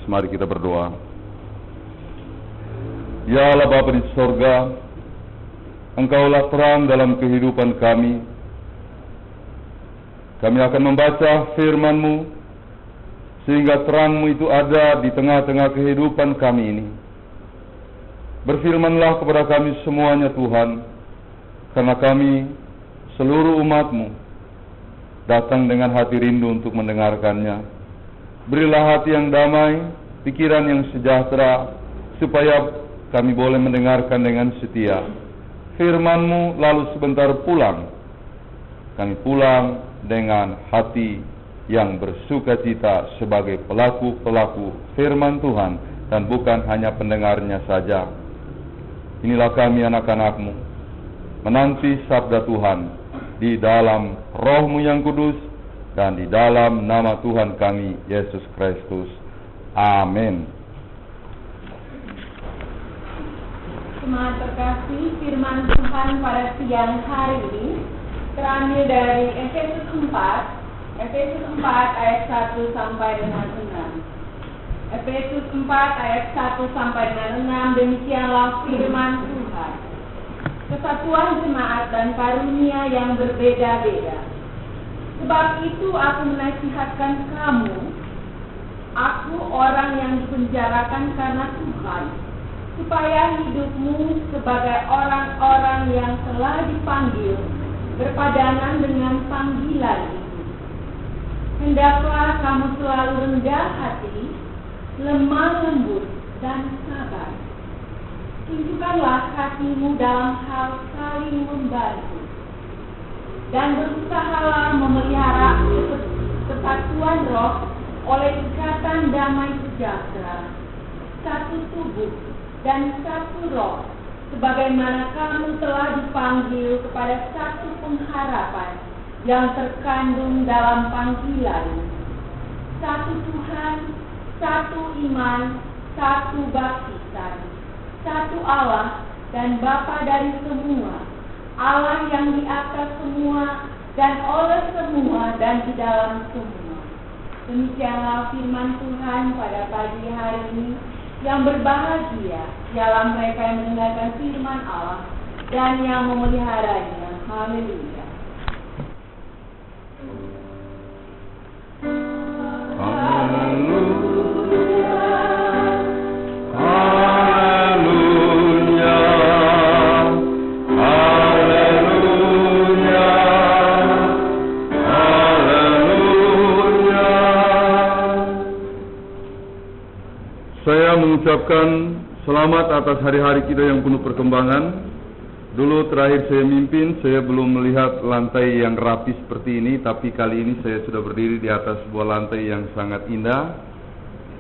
mari kita berdoa. Ya Allah Bapa di sorga, Engkaulah terang dalam kehidupan kami. Kami akan membaca firman-Mu, sehingga terang-Mu itu ada di tengah-tengah kehidupan kami ini. Berfirmanlah kepada kami semuanya Tuhan, karena kami seluruh umat-Mu datang dengan hati rindu untuk mendengarkannya. Berilah hati yang damai, pikiran yang sejahtera, supaya kami boleh mendengarkan dengan setia firman-Mu, lalu sebentar pulang. Kami pulang dengan hati yang bersukacita sebagai pelaku-pelaku firman Tuhan, dan bukan hanya pendengarnya saja. Inilah kami anak-anak-Mu, menanti sabda Tuhan di dalam Roh-Mu yang kudus dan di dalam nama Tuhan kami Yesus Kristus. Amin. Jemaat terkasih, firman Tuhan pada siang hari ini terambil dari Efesus 4 ayat 1 sampai dengan 6. Efesus 4 ayat 1 sampai dengan 6, demikianlah firman Tuhan. Kesatuan jemaat dan karunia yang berbeda-beda. Sebab itu aku menasihatkan kamu, aku orang yang dipenjarakan karena Tuhan, supaya hidupmu sebagai orang-orang yang telah dipanggil berpadanan dengan panggilan itu. Hendaklah kamu selalu rendah hati, lemah lembut, dan sabar. Tunjukkanlah kasihmu dalam hal saling membantu, dan berusahalah memelihara kesatuan roh oleh ikatan damai sejahtera, satu tubuh dan satu roh, sebagaimana kamu telah dipanggil kepada satu pengharapan yang terkandung dalam panggilan. Satu Tuhan, satu iman, satu baptisan, satu Allah dan Bapa dari semua, Allah yang di atas semua dan oleh semua dan di dalam semua. Demikianlah firman Tuhan pada pagi hari ini. Yang berbahagia ialah mereka yang mendengarkan firman Allah dan yang memeliharanya. Haleluya. Mengucapkan selamat atas hari-hari kita yang penuh perkembangan. Dulu terakhir saya mimpin, saya belum melihat lantai yang rapi seperti ini, tapi kali ini saya sudah berdiri di atas sebuah lantai yang sangat indah,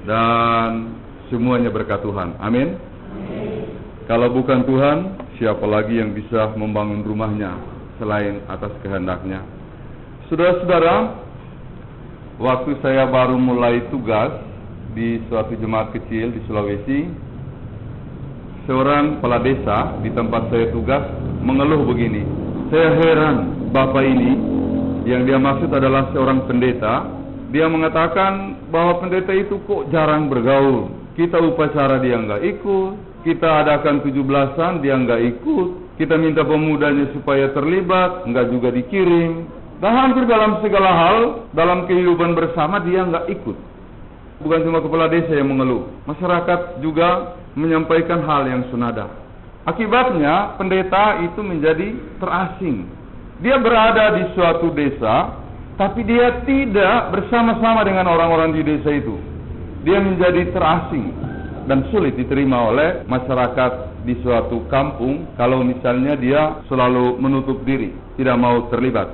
dan semuanya berkat Tuhan. Amin. Kalau bukan Tuhan, siapa lagi yang bisa membangun rumahnya selain atas kehendaknya? Saudara-saudara, waktu saya baru mulai tugas di suatu jemaat kecil di Sulawesi, seorang kepala desa di tempat saya tugas mengeluh begini, saya heran Bapak ini, yang dia maksud adalah seorang pendeta. Dia mengatakan bahwa pendeta itu kok jarang bergaul, kita upacara dia nggak ikut, kita adakan 17-an dia nggak ikut, kita minta pemudanya supaya terlibat, nggak juga dikirim, dan hampir dalam segala hal dalam kehidupan bersama dia nggak ikut. Bukan cuma kepala desa yang mengeluh, masyarakat juga menyampaikan hal yang senada. Akibatnya pendeta itu menjadi terasing. Dia berada di suatu desa, tapi dia tidak bersama-sama dengan orang-orang di desa itu. Dia menjadi terasing dan sulit diterima oleh masyarakat di suatu kampung kalau misalnya dia selalu menutup diri, tidak mau terlibat.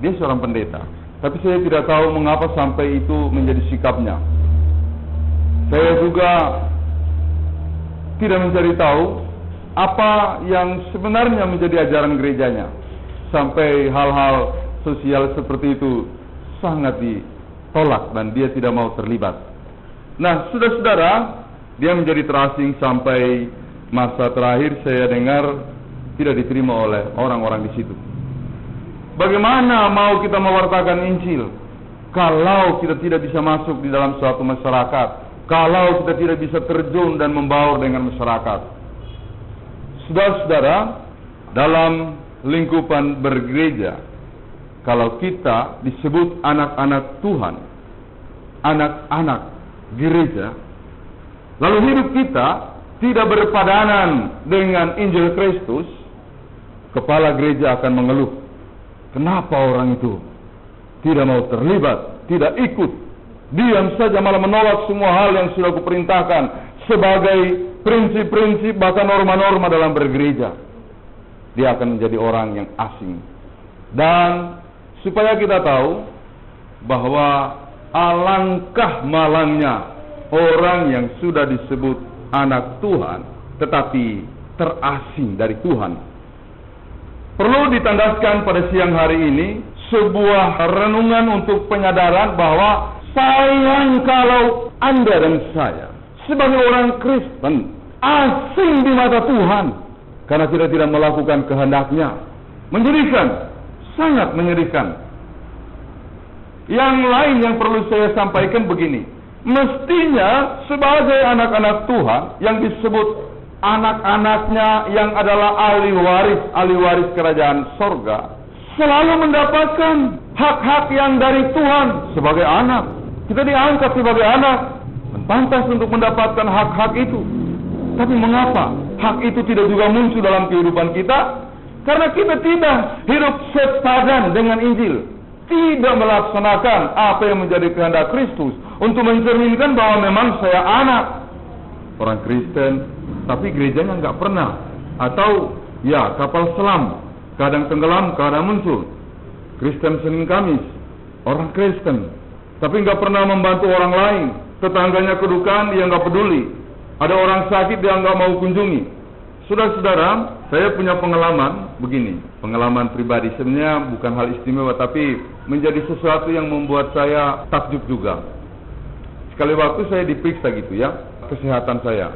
Dia seorang pendeta, tapi saya tidak tahu mengapa sampai itu menjadi sikapnya. Saya juga tidak mencari tahu apa yang sebenarnya menjadi ajaran gerejanya, sampai hal-hal sosial seperti itu sangat ditolak dan dia tidak mau terlibat. Nah, saudara-saudara, dia menjadi terasing sampai masa terakhir saya dengar tidak diterima oleh orang-orang di situ. Bagaimana mau kita mewartakan Injil kalau kita tidak bisa masuk di dalam suatu masyarakat? kalau kita tidak bisa terjun dan membaur dengan masyarakat. Saudara-saudara, dalam lingkupan bergereja, kalau kita disebut anak-anak Tuhan, anak-anak gereja, lalu hidup kita tidak berpadanan dengan Injil Kristus, kepala gereja akan mengeluh. Kenapa orang itu tidak mau terlibat, tidak ikut, diam saja malah menolak semua hal yang sudah kuperintahkan sebagai prinsip-prinsip bahkan norma-norma dalam bergereja. Dia akan menjadi orang yang asing. Dan supaya kita tahu bahwa alangkah malangnya orang yang sudah disebut anak Tuhan tetapi terasing dari Tuhan. Perlu ditandaskan pada siang hari ini sebuah renungan untuk penyadaran bahwa sayang kalau Anda dan saya sebagai orang Kristen asing di mata Tuhan karena kita tidak melakukan kehendak-Nya. Menyedihkan, sangat menyedihkan. Yang lain yang perlu saya sampaikan begini, mestinya sebagai anak-anak Tuhan yang disebut anak-anaknya yang adalah ahli waris kerajaan sorga, selalu mendapatkan hak-hak yang dari Tuhan sebagai anak. Kita diangkat sebagai anak, pantas untuk mendapatkan hak-hak itu. Tapi mengapa hak itu tidak juga muncul dalam kehidupan kita? Karena kita tidak hidup sepadan dengan Injil, tidak melaksanakan apa yang menjadi kehendak Kristus untuk mencerminkan bahwa memang saya anak orang Kristen, tapi gerejanya nggak pernah, atau ya kapal selam, kadang tenggelam, kadang muncul. Kristen Senin Kamis, orang Kristen, tapi nggak pernah membantu orang lain. Tetangganya kedukaan, dia nggak peduli. Ada orang sakit, dia nggak mau kunjungi. Saudara-saudara, saya punya pengalaman begini, pengalaman pribadi. Sebenarnya bukan hal istimewa, tapi menjadi sesuatu yang membuat saya takjub juga. Sekali waktu saya diperiksa gitu ya, kesehatan saya.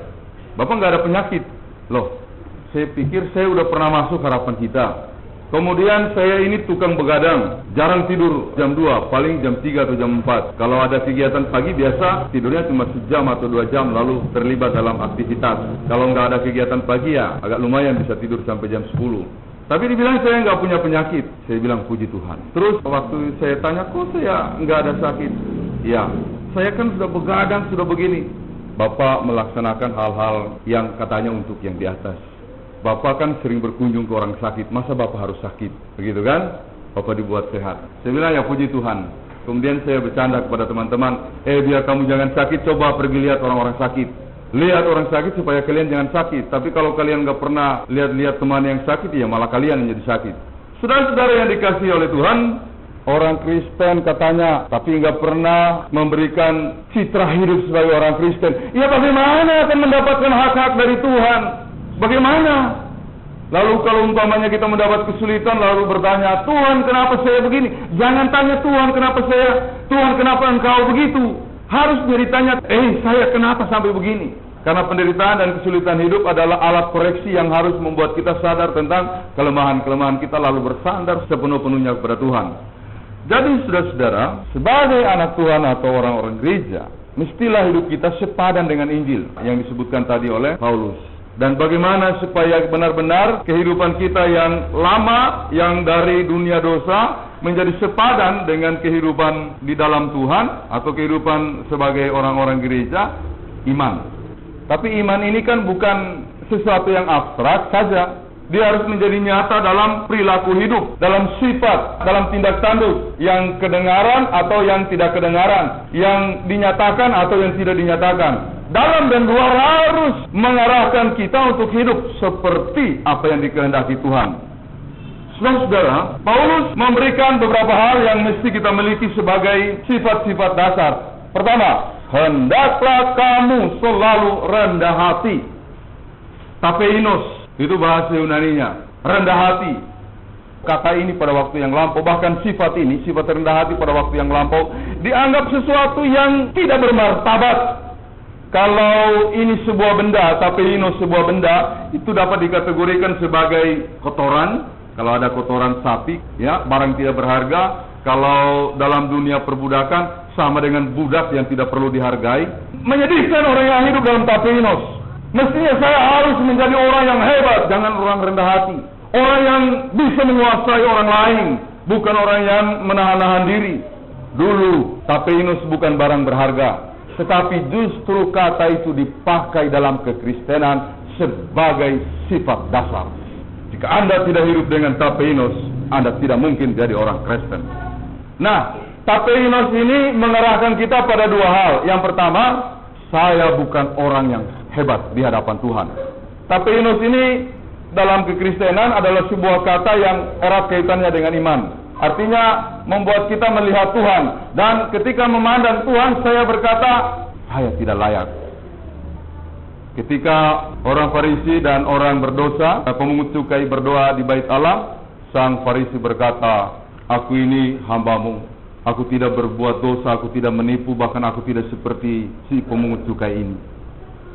Bapak nggak ada penyakit. Loh, saya pikir saya udah pernah masuk harapan kita. Kemudian saya ini tukang begadang, jarang tidur jam 2, paling jam 3 atau jam 4. Kalau ada kegiatan pagi biasa tidurnya cuma sejam atau 2 jam lalu terlibat dalam aktivitas. Kalau nggak ada kegiatan pagi ya agak lumayan bisa tidur sampai jam 10. Tapi dibilang saya nggak punya penyakit. Saya bilang puji Tuhan. Terus waktu saya tanya, kok saya nggak ada sakit? Ya, saya kan sudah begadang, sudah begini. Bapak melaksanakan hal-hal yang katanya untuk yang di atas. Bapak kan sering berkunjung ke orang sakit, masa Bapak harus sakit? Begitu kan? Bapak dibuat sehat. Saya bilang ya puji Tuhan. Kemudian saya bercanda kepada teman-teman, biar kamu jangan sakit, coba pergi lihat orang-orang sakit. Lihat orang sakit supaya kalian jangan sakit. Tapi kalau kalian nggak pernah lihat-lihat teman yang sakit, ya malah kalian yang jadi sakit. Saudara-saudara yang dikasihi oleh Tuhan, orang Kristen katanya, tapi nggak pernah memberikan citra hidup sebagai orang Kristen. Ya bagaimana akan mendapatkan hak-hak dari Tuhan? Bagaimana? Lalu kalau umpamanya kita mendapat kesulitan lalu bertanya, Tuhan kenapa saya begini? Jangan tanya Tuhan kenapa saya, Tuhan kenapa engkau begitu? Harus ditanya, saya kenapa sampai begini? Karena penderitaan dan kesulitan hidup adalah alat koreksi yang harus membuat kita sadar tentang kelemahan-kelemahan kita lalu bersandar sepenuh-penuhnya kepada Tuhan. Jadi saudara-saudara, sebagai anak Tuhan atau orang-orang gereja, mestilah hidup kita sepadan dengan Injil yang disebutkan tadi oleh Paulus. Dan bagaimana supaya benar-benar kehidupan kita yang lama, yang dari dunia dosa, menjadi sepadan dengan kehidupan di dalam Tuhan, atau kehidupan sebagai orang-orang gereja, iman. Tapi iman ini kan bukan sesuatu yang abstrak saja. Dia harus menjadi nyata dalam perilaku hidup, dalam sifat, dalam tindak tanduk, yang kedengaran atau yang tidak kedengaran, yang dinyatakan atau yang tidak dinyatakan. Dalam dan luar harus mengarahkan kita untuk hidup seperti apa yang dikehendaki Tuhan. Saudara-saudara, Paulus memberikan beberapa hal yang mesti kita miliki sebagai sifat-sifat dasar. Pertama, hendaklah kamu selalu rendah hati. Tapeinos, itu bahasa Yunaninya, rendah hati. Kata ini pada waktu yang lampau, bahkan sifat ini, sifat rendah hati pada waktu yang lampau, dianggap sesuatu yang tidak bermartabat. Kalau ini sebuah benda, tapeinos sebuah benda, itu dapat dikategorikan sebagai kotoran. Kalau ada kotoran sapi, ya, barang tidak berharga. Kalau dalam dunia perbudakan, sama dengan budak yang tidak perlu dihargai. menyedihkan orang yang hidup dalam tapeinos. Mestinya saya harus menjadi orang yang hebat, jangan orang rendah hati. Orang yang bisa menguasai orang lain, bukan orang yang menahan-nahan diri. Dulu, tapeinos bukan barang berharga, tetapi justru kata itu dipakai dalam kekristenan sebagai sifat dasar. Jika Anda tidak hidup dengan tapeinos, Anda tidak mungkin jadi orang Kristen. Nah, tapeinos ini mengarahkan kita pada dua hal. Yang pertama, saya bukan orang yang hebat di hadapan Tuhan. Tapeinos ini dalam kekristenan adalah sebuah kata yang erat kaitannya dengan iman. Artinya membuat kita melihat Tuhan. Dan ketika memandang Tuhan, saya berkata, saya tidak layak. Ketika orang Farisi dan orang berdosa, pemungut cukai berdoa di bait Allah, sang Farisi berkata, aku ini hambamu, aku tidak berbuat dosa, aku tidak menipu, bahkan aku tidak seperti si pemungut cukai ini.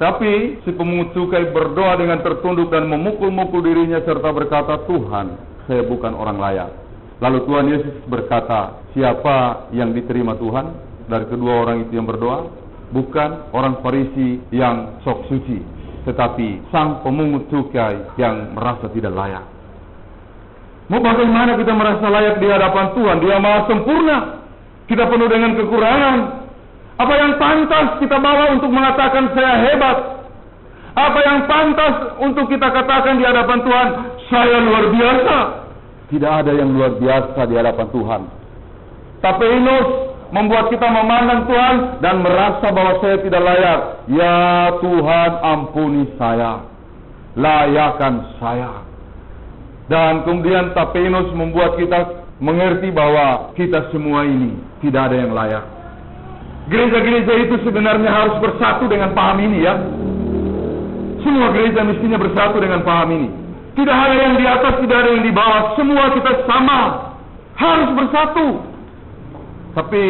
Tapi si pemungut cukai berdoa dengan tertunduk dan memukul-mukul dirinya serta berkata, Tuhan, saya bukan orang layak. Lalu Tuhan Yesus berkata, siapa yang diterima Tuhan dari kedua orang itu yang berdoa? Bukan orang Farisi yang sok suci, tetapi sang pemungut cukai yang merasa tidak layak. Mau bagaimana kita merasa layak di hadapan Tuhan? Dia Maha sempurna. Kita penuh dengan kekurangan. Apa yang pantas kita bawa untuk mengatakan saya hebat? Apa yang pantas untuk kita katakan di hadapan Tuhan, saya luar biasa? Tidak ada yang luar biasa di hadapan Tuhan. Tapeinos membuat kita memandang Tuhan dan merasa bahwa saya tidak layak. Ya Tuhan, ampuni saya, layakkan saya. Dan kemudian tapeinos membuat kita mengerti bahwa kita semua ini tidak ada yang layak. Gereja-gereja itu sebenarnya harus bersatu dengan paham ini, ya. Semua gereja mestinya bersatu dengan paham ini. Tidak ada yang di atas, tidak ada yang di bawah. Semua kita sama, harus bersatu. Tapi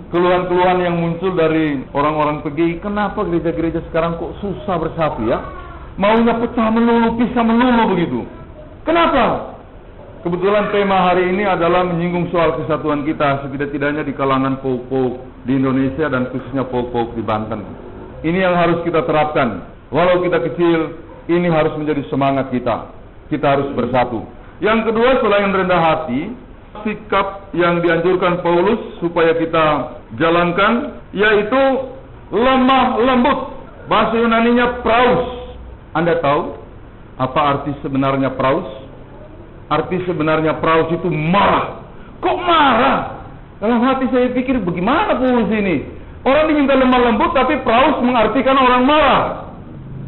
keluhan-keluhan yang muncul dari orang-orang PGI, kenapa gereja-gereja sekarang kok susah bersatu, ya? Maunya pecah melulu, pisah melulu begitu. Kenapa? Kebetulan tema hari ini adalah menyinggung soal kesatuan kita, setidak-tidaknya di kalangan pauk-pauk di Indonesia dan khususnya pauk-pauk di Banten. Ini yang harus kita terapkan. Walau kita kecil, ini harus menjadi semangat kita. Kita harus bersatu. Yang kedua, selain rendah hati, sikap yang dianjurkan Paulus supaya kita jalankan, yaitu lemah lembut. Bahasa Yunaninya praus. Anda tahu apa arti sebenarnya praus? Arti sebenarnya praus itu marah. Kok marah? Dalam hati saya pikir, bagaimana Paulus ini? Orang diminta lemah lembut, tapi praus mengartikan orang marah.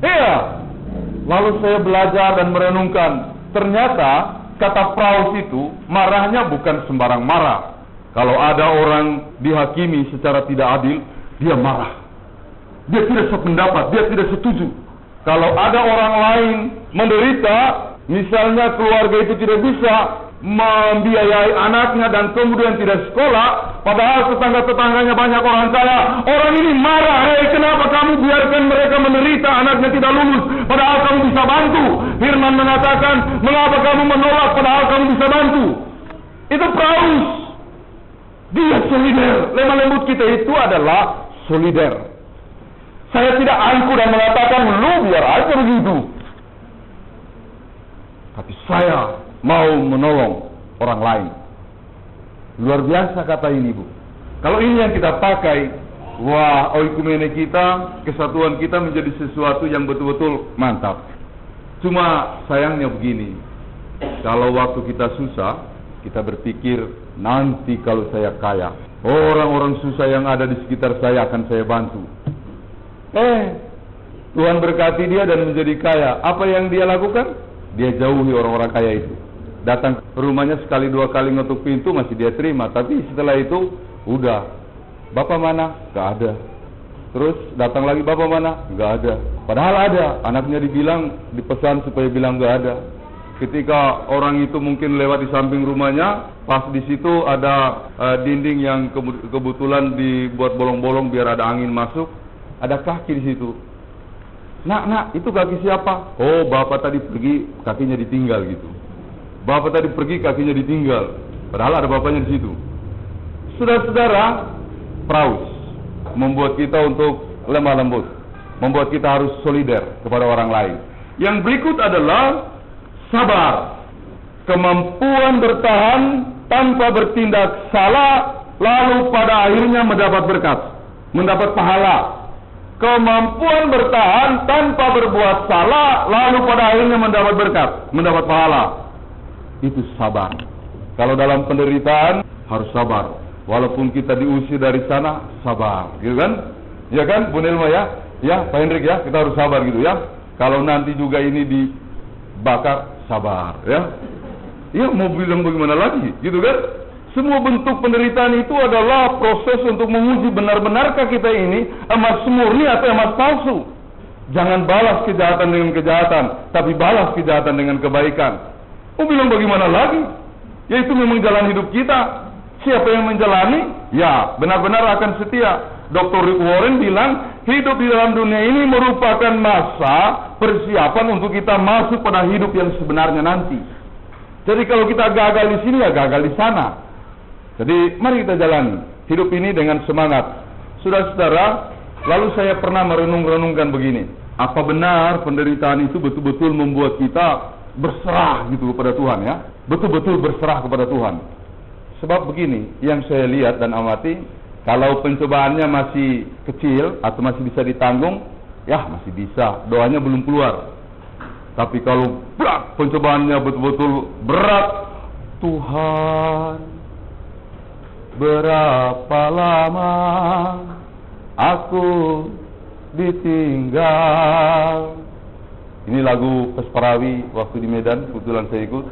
Iya. Lalu saya belajar dan merenungkan. Ternyata kata praus itu marahnya bukan sembarang marah. Kalau ada orang dihakimi secara tidak adil, dia marah. Dia tidak sependapat, dia tidak setuju. Kalau ada orang lain menderita, misalnya keluarga itu tidak bisa membiayai anaknya dan kemudian tidak sekolah, padahal tetangga-tetangganya banyak orang kaya, orang ini marah, hei kenapa kamu biarkan mereka menderita, anaknya tidak lulus, padahal kamu bisa bantu. Firman mengatakan, mengapa kamu menolak padahal kamu bisa bantu? Itu praus. Dia solider. Lemah lembut kita itu adalah solider. Saya tidak angkuh dan mengatakan, lu biar aja begitu. Tapi saya mau menolong orang lain. Luar biasa kata ini, Bu. Kalau ini yang kita pakai, wah, oikumene kita, kesatuan kita menjadi sesuatu yang betul-betul mantap. Cuma sayangnya begini, kalau waktu kita susah, kita berpikir, nanti kalau saya kaya, orang-orang susah yang ada di sekitar saya akan saya bantu. Tuhan berkati dia dan menjadi kaya. Apa yang dia lakukan? Dia jauhi orang-orang kaya itu. Datang ke rumahnya sekali dua kali ngetuk pintu masih dia terima. Tapi setelah itu, udah. Bapak mana? Gak ada. Terus datang lagi, bapak mana? Gak ada. Padahal ada. Anaknya dipesan supaya bilang gak ada. Ketika orang itu mungkin lewat di samping rumahnya, pas di situ ada dinding yang kebetulan dibuat bolong-bolong biar ada angin masuk. Ada kaki di situ. Nak, itu kaki siapa? Oh, bapak tadi pergi, kakinya ditinggal gitu. Bapak tadi pergi, kakinya ditinggal. Padahal ada bapaknya di situ. Saudara-saudara, praus membuat kita untuk lemah lembut, membuat kita harus solider kepada orang lain. Yang berikut adalah sabar, kemampuan bertahan tanpa bertindak salah, lalu pada akhirnya mendapat berkat, mendapat pahala. Kemampuan bertahan tanpa berbuat salah, lalu pada akhirnya mendapat berkat, mendapat pahala. Itu sabar. Kalau dalam penderitaan harus sabar. Walaupun kita diusir dari sana, sabar, gitu kan? Ya kan, Bu Nelma ya? Ya, Pak Hendrik ya, kita harus sabar gitu ya. Kalau nanti juga ini dibakar, sabar ya. Ya, mau bilang bagaimana lagi, gitu kan? Semua bentuk penderitaan itu adalah proses untuk menguji benar-benarkah kita ini emas murni atau emas palsu. Jangan balas kejahatan dengan kejahatan, tapi balas kejahatan dengan kebaikan. Mau bilang bagaimana lagi? Ya itu memang jalan hidup kita. Siapa yang menjalani, ya benar-benar akan setia. Dr. Rick Warren bilang, hidup di dalam dunia ini merupakan masa persiapan untuk kita masuk pada hidup yang sebenarnya nanti. Jadi kalau kita gagal di sini, ya gagal di sana. Jadi mari kita jalani hidup ini dengan semangat. Saudara-saudara, lalu saya pernah merenung-renungkan begini. Apa benar penderitaan itu betul-betul membuat kita berserah gitu kepada Tuhan ya? Betul-betul berserah kepada Tuhan. Sebab begini, yang saya lihat dan amati, kalau pencobaannya masih kecil atau masih bisa ditanggung, ya masih bisa, doanya belum keluar. Tapi kalau pencobaannya betul-betul berat, Tuhan, berapa lama aku ditinggal. Ini lagu Pesparawi waktu di Medan, kebetulan saya ikut.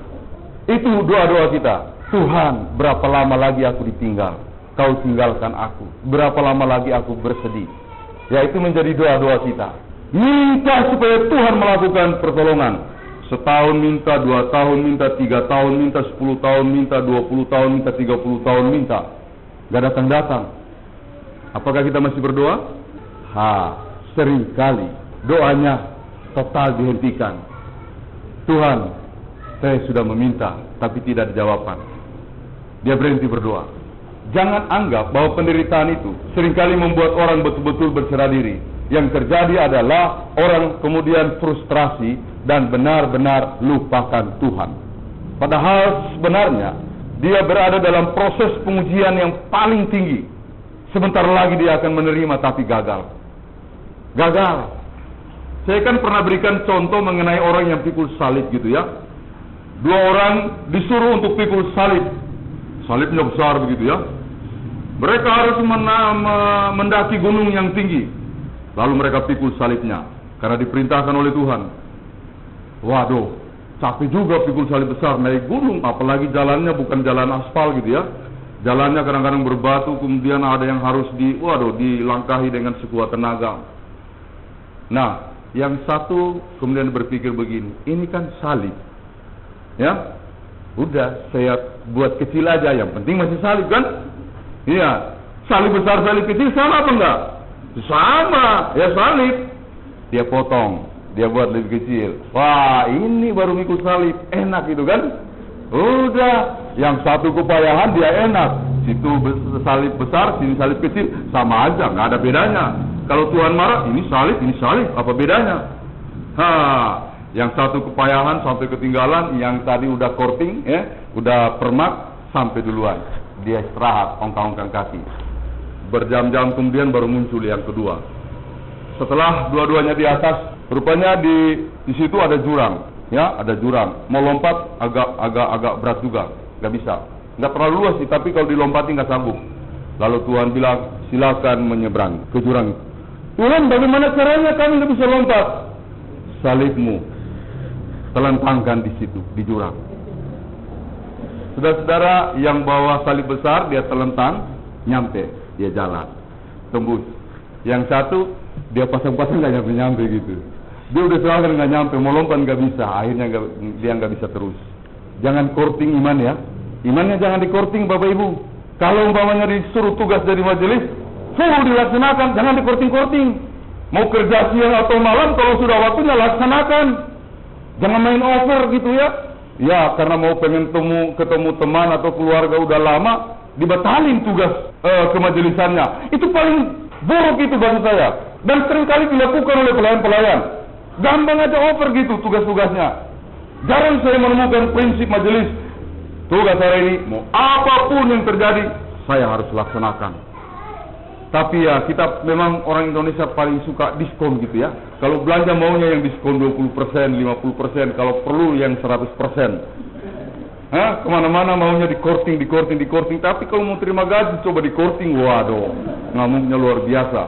Itu doa-doa kita. Tuhan, berapa lama lagi aku ditinggal? Kau tinggalkan aku. Berapa lama lagi aku bersedih? Ya, itu menjadi doa-doa kita. Minta supaya Tuhan melakukan pertolongan. Setahun minta, 2 tahun minta, 3 tahun minta, 10 tahun minta, 20 tahun minta, 30 tahun minta. Gak datang-datang. Apakah kita masih berdoa? Seringkali doanya total dihentikan. Tuhan, saya sudah meminta, tapi tidak dijawabkan. Dia berhenti berdoa. Jangan anggap bahwa penderitaan itu seringkali membuat orang betul-betul berserah diri. Yang terjadi adalah orang kemudian frustrasi dan benar-benar lupakan Tuhan. Padahal sebenarnya dia berada dalam proses pengujian yang paling tinggi. Sebentar lagi dia akan menerima, tapi gagal. Gagal. Saya kan pernah berikan contoh mengenai orang yang pikul salib gitu ya. 2 orang disuruh untuk pikul salib. Salibnya besar begitu ya. Mereka harus mendaki gunung yang tinggi. Lalu mereka pikul salibnya karena diperintahkan oleh Tuhan. Waduh, capek juga pikul salib besar naik gunung, apalagi jalannya bukan jalan aspal gitu ya. Jalannya kadang-kadang berbatu, kemudian ada yang harus dilangkahi dengan sekuat tenaga. Nah, yang satu kemudian berpikir begini, ini kan salib. Ya. Udah, saya buat kecil aja, yang penting masih salib kan? Iya. Salib besar, salib kecil sama apa enggak? Sama, ya salib. Dia potong, dia buat lebih kecil. Wah, ini baru mikul salib, enak gitu kan? Udah, yang satu kepayahan dia enak. Situ salib besar, sini salib kecil, sama aja, nggak ada bedanya. Kalau Tuhan marah, ini salib, apa bedanya? Yang satu kepayahan sampai ketinggalan, yang tadi udah korting, ya, udah permak sampai duluan. Dia istirahat, ongkang-ongkang kaki. Berjam-jam kemudian baru muncul yang kedua. Setelah dua-duanya di atas, rupanya di situ ada jurang, ya, ada jurang. Mau lompat agak berat juga, nggak bisa. Nggak terlalu luas sih, tapi kalau dilompati nggak sanggup. Lalu Tuhan bilang, silakan menyeberang ke jurang. Tuhan, bagaimana caranya kami nggak bisa lompat? Salibmu telentangkan di situ, di jurang. Saudara-saudara, yang bawa salib besar dia telentang, nyampe, dia jalan, tembus. Yang satu dia pasang-pasang nggak nyampe gitu. Dia udah serahkan nggak nyampe, mau lompat nggak bisa, akhirnya dia nggak bisa terus. Jangan korting iman ya, imannya jangan dikorting Bapak Ibu. Kalau umpamanya disuruh tugas dari majelis, full dilaksanakan, jangan dikorting-korting. Mau kerja siang atau malam, kalau sudah waktunya laksanakan. Jangan main over gitu ya. Ya, karena mau pengen ketemu teman atau keluarga udah lama, dibatalin tugas kemajelisannya. Itu paling buruk itu bagi saya. Dan seringkali dilakukan oleh pelayan-pelayan. Gampang aja over gitu tugas-tugasnya. Jarang saya menemukan prinsip majelis. Tugas hari ini, mau apapun yang terjadi, saya harus laksanakan. Tapi ya, kita memang orang Indonesia paling suka diskon gitu ya. Kalau belanja maunya yang diskon 20%, 50%, kalau perlu yang 100%. Kemana-mana maunya di korting. Tapi kalau mau terima gaji, coba di korting, waduh, ngamuknya luar biasa.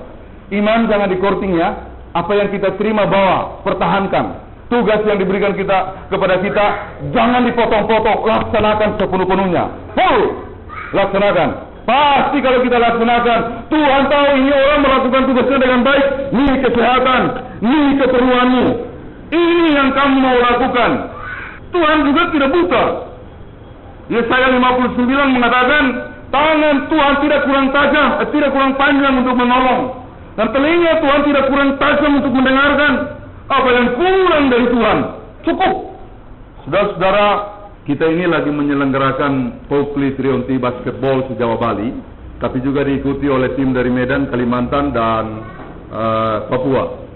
Iman jangan di korting ya. Apa yang kita terima bawa, pertahankan. Tugas yang diberikan kepada kita, jangan dipotong-potong, laksanakan sepenuh-penuhnya. Laksanakan. Pasti kalau kita laksanakan, Tuhan tahu ini orang melakukan tugasnya dengan baik. Ini kesehatan, ini keperluanmu. Ini yang kamu mau lakukan. Tuhan juga tidak buta. Yesaya 59 mengatakan, tangan Tuhan tidak kurang tajam, tidak kurang panjang untuk menolong. Dan telinga Tuhan tidak kurang tajam untuk mendengarkan. Apa yang kurang dari Tuhan? Cukup. Saudara-saudara, kita ini lagi menyelenggarakan Popli Trionti Basketball se-Jawa Bali, tapi juga diikuti oleh tim dari Medan, Kalimantan, dan Papua.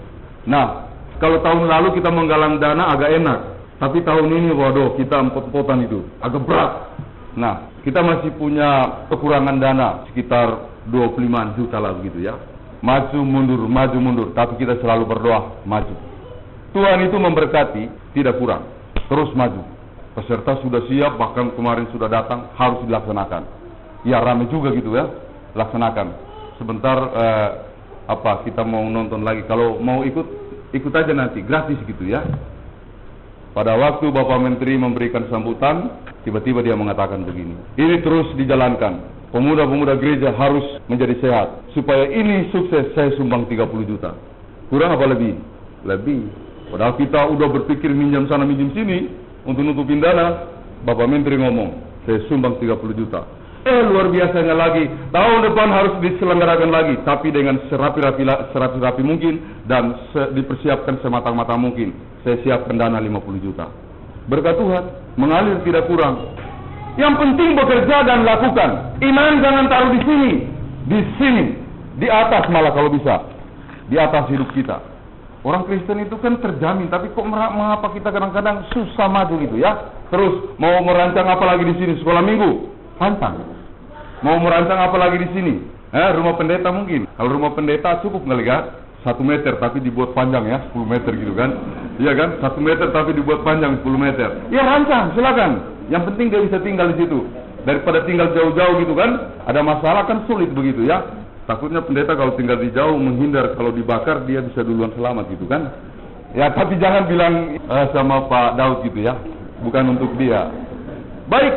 Nah, kalau tahun lalu kita menggalang dana agak enak, tapi tahun ini waduh, kita empot-empotan itu, agak berat. Nah, kita masih punya kekurangan dana sekitar 25 juta lah begitu ya. Maju mundur, tapi kita selalu berdoa maju. Tuhan itu memberkati, tidak kurang, terus maju. Peserta sudah siap, bahkan kemarin sudah datang, harus dilaksanakan. Ya ramai juga gitu ya, laksanakan. Sebentar kita mau nonton lagi. Kalau mau ikut aja nanti, gratis gitu ya. Pada waktu Bapak Menteri memberikan sambutan, tiba-tiba dia mengatakan begini, ini terus dijalankan. Pemuda-pemuda gereja harus menjadi sehat. Supaya ini sukses, saya sumbang 30 juta. Kurang apa lebih? Lebih. Padahal kita udah berpikir minjam sana minjam sini untuk nutupin dana. Bapak Menteri ngomong, saya sumbang 30 juta. Luar biasanya lagi, tahun depan harus diselenggarakan lagi, tapi dengan serapi-rapi mungkin dan dipersiapkan sematang-matang mungkin. Saya siapkan dana 50 juta. Berkat Tuhan, mengalir tidak kurang. Yang penting bekerja dan lakukan. Iman jangan taruh di sini, di atas malah kalau bisa, di atas hidup kita. Orang Kristen itu kan terjamin, tapi kok mengapa kita kadang-kadang susah maju gitu ya? Terus mau merancang apa lagi di sini? Sekolah minggu, pantang. Mau merancang apa lagi di sini? Rumah pendeta mungkin. Kalau rumah pendeta cukup nggak ya? 1 meter tapi dibuat panjang ya, 10 meter gitu kan? Iya kan? 1 meter tapi dibuat panjang 10 meter. Ya rancang, silakan. Yang penting dia bisa tinggal di situ. Daripada tinggal jauh-jauh gitu kan? Ada masalah kan sulit begitu ya? Takutnya pendeta kalau tinggal di jauh menghindar, kalau dibakar dia bisa duluan selamat gitu kan. Ya tapi jangan bilang sama Pak Daud gitu ya, bukan untuk dia. Baik,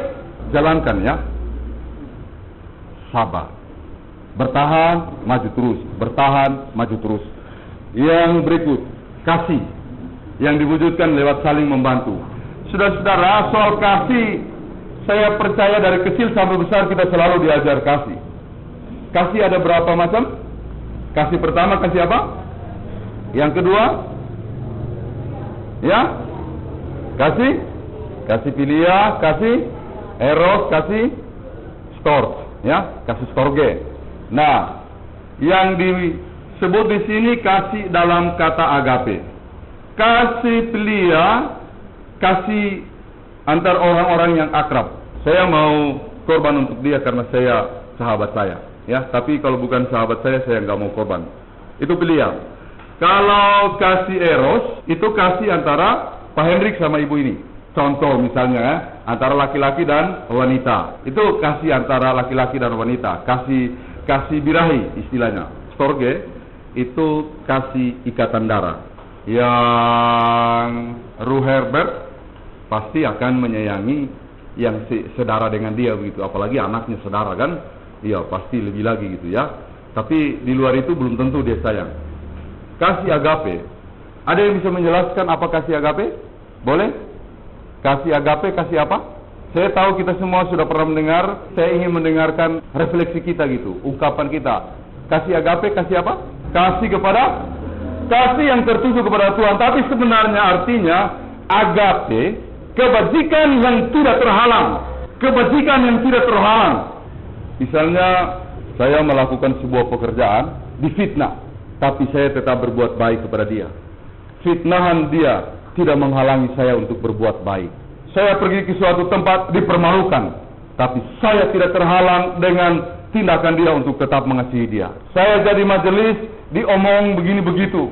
jalankan ya. Sabar, bertahan, maju terus, bertahan, maju terus. Yang berikut, kasih, yang diwujudkan lewat saling membantu. Saudara-saudara, soal kasih, saya percaya dari kecil sampai besar kita selalu diajar kasih. Kasih ada berapa macam? Kasih pertama kasih apa? Yang kedua? Ya? Kasih filia, kasih eros, kasih storge, ya? Kasih storge. Nah, yang disebut di sini kasih dalam kata agape. Kasih filia, kasih antar orang-orang yang akrab. Saya mau korban untuk dia karena saya sahabat saya. Ya, tapi kalau bukan sahabat saya nggak mau korban. Itu filia. Kalau kasih eros, itu kasih antara Pak Hendrik sama ibu ini. Contoh misalnya, antara laki-laki dan wanita. Itu kasih antara laki-laki dan wanita. Kasih birahi istilahnya. Storge itu kasih ikatan darah. Yang Ruh Herbert pasti akan menyayangi yang sedara dengan dia begitu. Apalagi anaknya sedara kan. Iya, pasti lebih lagi gitu ya. Tapi di luar itu belum tentu dia sayang. Kasih agape. Ada yang bisa menjelaskan apa kasih agape? Boleh? Kasih agape, kasih apa? Saya tahu kita semua sudah pernah mendengar. Saya ingin mendengarkan refleksi kita gitu, ungkapan kita. Kasih agape, kasih apa? Kasih yang tertuju kepada Tuhan. Tapi sebenarnya artinya agape, kebajikan yang tidak terhalang. Kebajikan yang tidak terhalang. Misalnya saya melakukan sebuah pekerjaan, difitnah. tapi saya tetap berbuat baik kepada dia. Fitnahan dia tidak menghalangi saya untuk berbuat baik. Saya pergi ke suatu tempat dipermalukan, tapi saya tidak terhalang dengan tindakan dia untuk tetap mengasihi dia. Saya jadi majelis diomong begini begitu,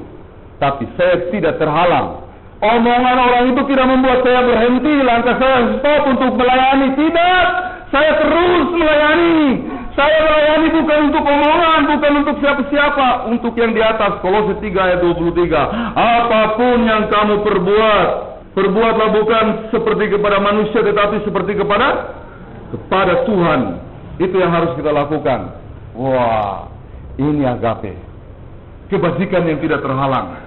tapi saya tidak terhalang. Omongan orang itu tidak membuat saya berhenti, lantas saya stop untuk melayani. Tidak, saya terus melayani. Saya melayani bukan untuk omongan, bukan untuk siapa-siapa, untuk yang di atas. Kolose 3 ayat 23. Apapun yang kamu perbuat, perbuatlah bukan seperti kepada manusia, tetapi seperti kepada Tuhan. Itu yang harus kita lakukan. Wah, ini agape, kebajikan yang tidak terhalang.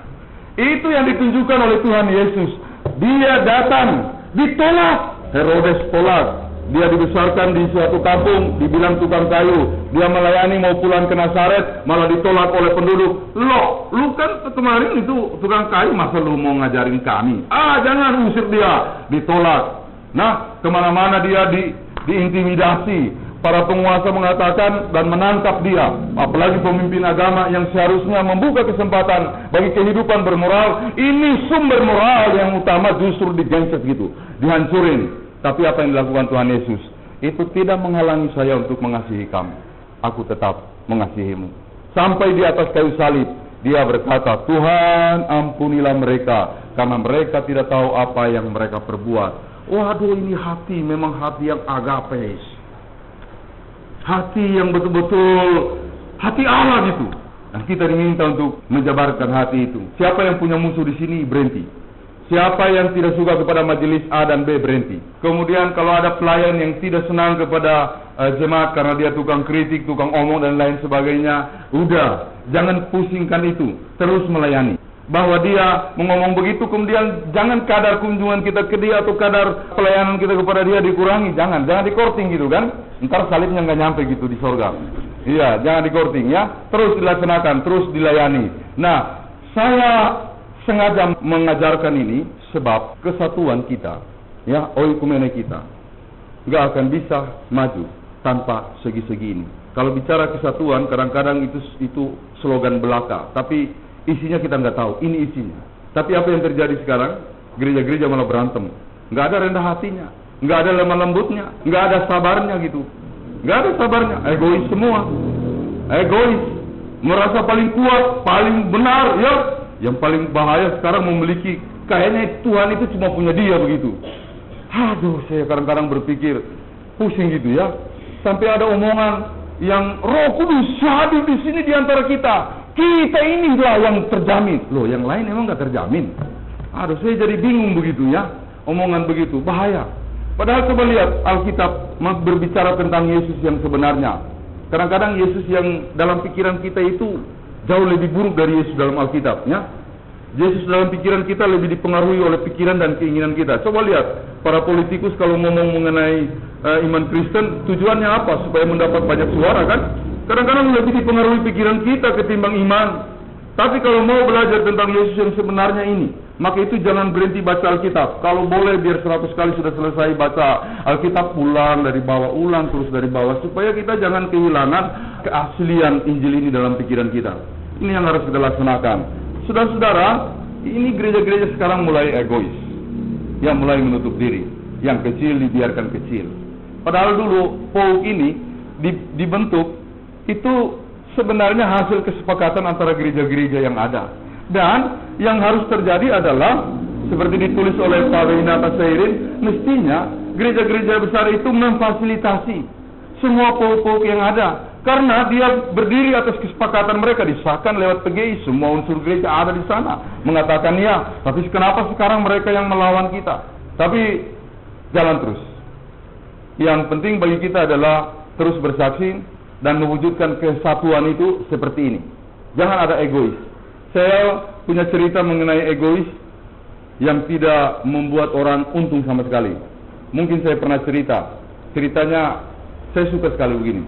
Itu yang ditunjukkan oleh Tuhan Yesus. Dia datang, ditolak. Herodes tolak. Dia dibesarkan di suatu kampung, dibilang tukang kayu. Dia melayani mau pulang ke Nazaret, malah ditolak oleh penduduk. Loh, lu kan kemarin itu tukang kayu, masa lu mau ngajarin kami? Jangan usir dia. Ditolak. Nah, kemana-mana dia diintimidasi. Para penguasa mengatakan dan menangkap dia. Apalagi pemimpin agama yang seharusnya membuka kesempatan bagi kehidupan bermoral. Ini sumber moral yang utama justru digencet gitu, dihancurin. Tapi apa yang dilakukan Tuhan Yesus itu tidak menghalangi saya untuk mengasihi kamu. Aku tetap mengasihimu. Sampai di atas kayu salib dia berkata, Tuhan ampunilah mereka, karena mereka tidak tahu apa yang mereka perbuat. Waduh, ini hati, memang hati yang agapes, hati yang betul-betul hati Allah gitu. Dan kita diminta untuk menjabarkan hati itu. Siapa yang punya musuh di sini berhenti. Siapa yang tidak suka kepada majelis A dan B berhenti. Kemudian kalau ada pelayan yang tidak senang kepada jemaat karena dia tukang kritik, tukang omong dan lain sebagainya, udah, jangan pusingkan itu, terus melayani. Bahwa dia mengomong begitu, kemudian jangan kadar kunjungan kita ke dia atau kadar pelayanan kita kepada dia dikurangi, jangan dikorting gitu kan. Ntar salibnya nggak nyampe gitu di sorga. Iya, jangan dikorting ya. Terus dilaksanakan, terus dilayani. Nah, saya sengaja mengajarkan ini sebab kesatuan kita, ya, oikumene kita, nggak akan bisa maju tanpa segi-segi ini. Kalau bicara kesatuan, kadang-kadang itu slogan belaka, tapi isinya kita nggak tahu. Ini isinya. Tapi apa yang terjadi sekarang? Gereja-gereja malah berantem. Nggak ada rendah hatinya, nggak ada lemah lembutnya, nggak ada sabarnya gitu, nggak ada sabarnya. Egois semua, egois, merasa paling kuat, paling benar, ya. Yang paling bahaya sekarang memiliki, kayaknya Tuhan itu cuma punya dia begitu. Aduh, saya kadang-kadang berpikir pusing gitu ya. Sampai ada omongan yang Roh Kudus hadir di sini di antara kita. Kita inilah yang terjamin. Loh, yang lain emang nggak terjamin. Aduh, saya jadi bingung begitu ya. Omongan begitu bahaya. Padahal coba lihat Alkitab berbicara tentang Yesus yang sebenarnya. Kadang-kadang Yesus yang dalam pikiran kita itu jauh lebih buruk dari Yesus dalam Alkitab, ya. Yesus dalam pikiran kita lebih dipengaruhi oleh pikiran dan keinginan kita. Coba lihat, para politikus kalau ngomong mengenai iman Kristen, tujuannya apa? Supaya mendapat banyak suara kan? Kadang-kadang lebih dipengaruhi pikiran kita ketimbang iman. Tapi kalau mau belajar tentang Yesus yang sebenarnya ini, maka itu jangan berhenti baca Alkitab. Kalau boleh biar 100 kali sudah selesai baca Alkitab, ulang dari bawah, ulang terus dari bawah, supaya kita jangan kehilangan keaslian Injil ini dalam pikiran kita. Ini yang harus kita laksanakan. Saudara-saudara, ini gereja-gereja sekarang mulai egois, yang mulai menutup diri. Yang kecil dibiarkan kecil. Padahal dulu POUK ini dibentuk itu sebenarnya hasil kesepakatan antara gereja-gereja yang ada. Dan yang harus terjadi adalah seperti ditulis oleh Pak Winata Seirin, mestinya gereja-gereja besar itu memfasilitasi semua POUK yang ada. Karena dia berdiri atas kesepakatan mereka, disahkan lewat PGI, semua unsur gereja ada di sana, mengatakan ya. Tapi kenapa sekarang mereka yang melawan kita? Tapi jalan terus. Yang penting bagi kita adalah terus bersaksi dan mewujudkan kesatuan itu seperti ini. Jangan ada egois. Saya punya cerita mengenai egois yang tidak membuat orang untung sama sekali. Mungkin saya pernah ceritanya saya suka sekali begini.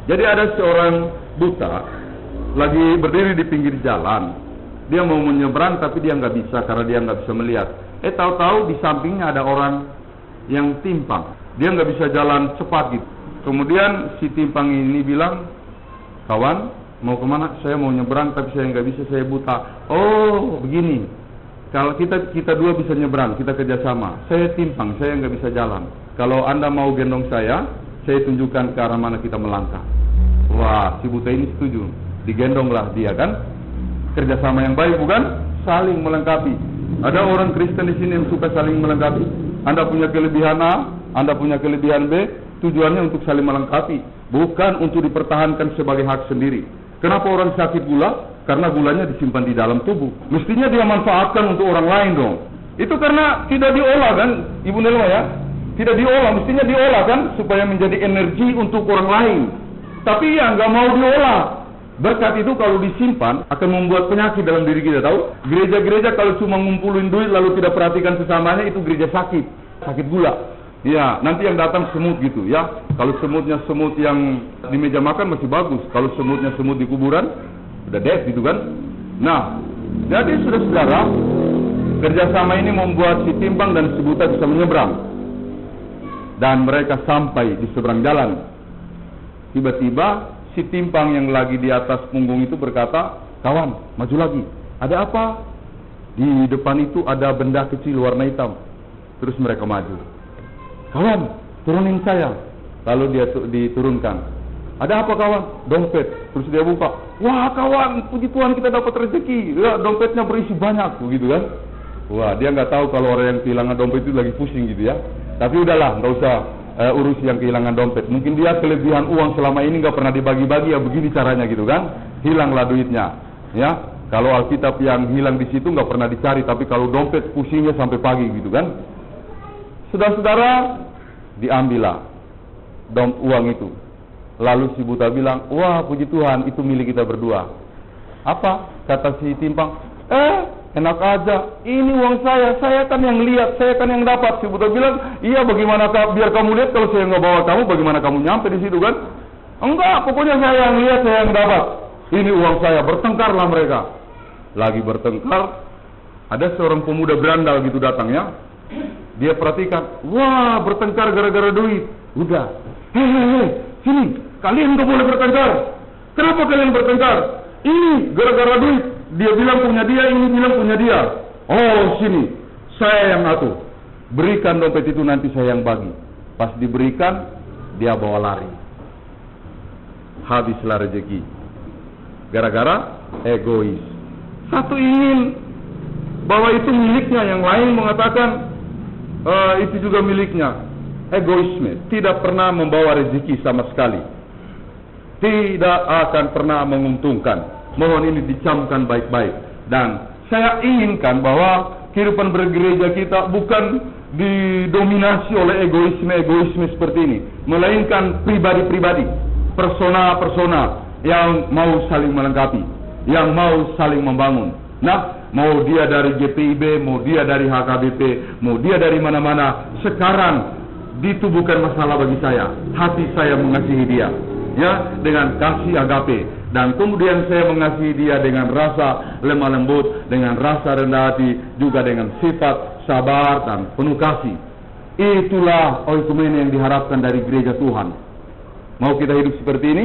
Jadi ada seorang buta lagi berdiri di pinggir jalan. Dia mau menyeberang tapi dia nggak bisa karena dia nggak bisa melihat. Tahu-tahu di sampingnya ada orang yang timpang. Dia nggak bisa jalan cepat gitu. Kemudian si timpang ini bilang, kawan, Mau kemana? Saya mau nyebrang, tapi saya nggak bisa, saya buta. Oh, begini. Kalau kita dua bisa nyebrang, kita kerjasama. Saya timpang, saya nggak bisa jalan. Kalau Anda mau gendong saya tunjukkan ke arah mana kita melangkah. Wah, si buta ini setuju. Digendonglah dia kan. Kerjasama yang baik bukan? Saling melengkapi. Ada orang Kristen di sini yang suka saling melengkapi. Anda punya kelebihan A, Anda punya kelebihan B. Tujuannya untuk saling melengkapi, bukan untuk dipertahankan sebagai hak sendiri. Kenapa orang sakit gula? Karena gulanya disimpan di dalam tubuh. Mestinya dia manfaatkan untuk orang lain dong. Itu karena tidak diolah kan, Ibu Nelma ya? Tidak diolah, mestinya diolah kan, supaya menjadi energi untuk orang lain. Tapi ya nggak mau diolah. Berkat itu kalau disimpan akan membuat penyakit dalam diri kita, tahu? Gereja-gereja kalau cuma ngumpulin duit lalu tidak perhatikan sesamanya, itu gereja sakit gula. Ya, nanti yang datang semut gitu ya. Kalau semutnya semut yang di meja makan masih bagus. Kalau semutnya semut di kuburan, udah dead gitu kan. Nah, jadi saudara-saudara, kerjasama ini membuat si timpang dan si buta bisa menyeberang. Dan mereka sampai di seberang jalan. Tiba-tiba si timpang yang lagi di atas punggung itu berkata, "Kawan, maju lagi. Ada apa?" Di depan itu ada benda kecil warna hitam. Terus mereka maju. "Kawan, turunin saya." Lalu dia diturunkan. "Ada apa kawan?" "Dompet." Terus dia buka. "Wah kawan, puji Tuhan kita dapat rezeki. Ya, dompetnya berisi banyak," begitu kan. Wah, dia nggak tahu kalau orang yang kehilangan dompet itu lagi pusing gitu ya. Tapi udahlah, nggak usah urus yang kehilangan dompet. Mungkin dia kelebihan uang selama ini nggak pernah dibagi-bagi, ya begini caranya gitu kan. Hilanglah duitnya. Ya, kalau Alkitab yang hilang di situ nggak pernah dicari, tapi kalau dompet pusingnya sampai pagi gitu kan. Saudara-saudara, diambillah uang itu. Lalu si buta bilang, "Wah puji Tuhan, itu milik kita berdua." "Apa?" kata si timpang. Enak aja, ini uang saya kan yang lihat, saya kan yang dapat." Si buta bilang, "Iya, bagaimana biar kamu lihat kalau saya nggak bawa kamu, bagaimana kamu nyampe di situ kan?" "Enggak, pokoknya saya yang lihat, saya yang dapat. Ini uang saya." Bertengkarlah mereka. Lagi bertengkar, ada seorang pemuda berandal gitu datang ya. Dia perhatikan, wah bertengkar gara-gara duit. Udah, hei, sini, kalian gak boleh bertengkar. Kenapa kalian bertengkar? Ini gara-gara duit. Dia bilang punya dia, ini bilang punya dia. Oh sini, saya yang atur. Berikan dompet itu, nanti saya yang bagi. Pas diberikan, dia bawa lari. Habislah rezeki. Gara-gara egois. Satu ingin bahwa itu miliknya, yang lain mengatakan itu juga miliknya. Egoisme tidak pernah membawa rezeki sama sekali. Tidak akan pernah menguntungkan. Mohon ini dicamkan baik-baik. Dan saya inginkan bahwa kehidupan bergereja kita bukan didominasi oleh egoisme seperti ini, melainkan pribadi-pribadi, persona-persona yang mau saling melengkapi, yang mau saling membangun. Nah, mau dia dari GPIB, mau dia dari HKBP, mau dia dari mana-mana, sekarang ditubuhkan masalah bagi saya. Hati saya mengasihi dia, ya, dengan kasih agape, dan kemudian saya mengasihi dia dengan rasa lemah lembut, dengan rasa rendah hati, juga dengan sifat sabar dan penuh kasih. Itulah oikumene yang diharapkan dari gereja Tuhan. Mau kita hidup seperti ini?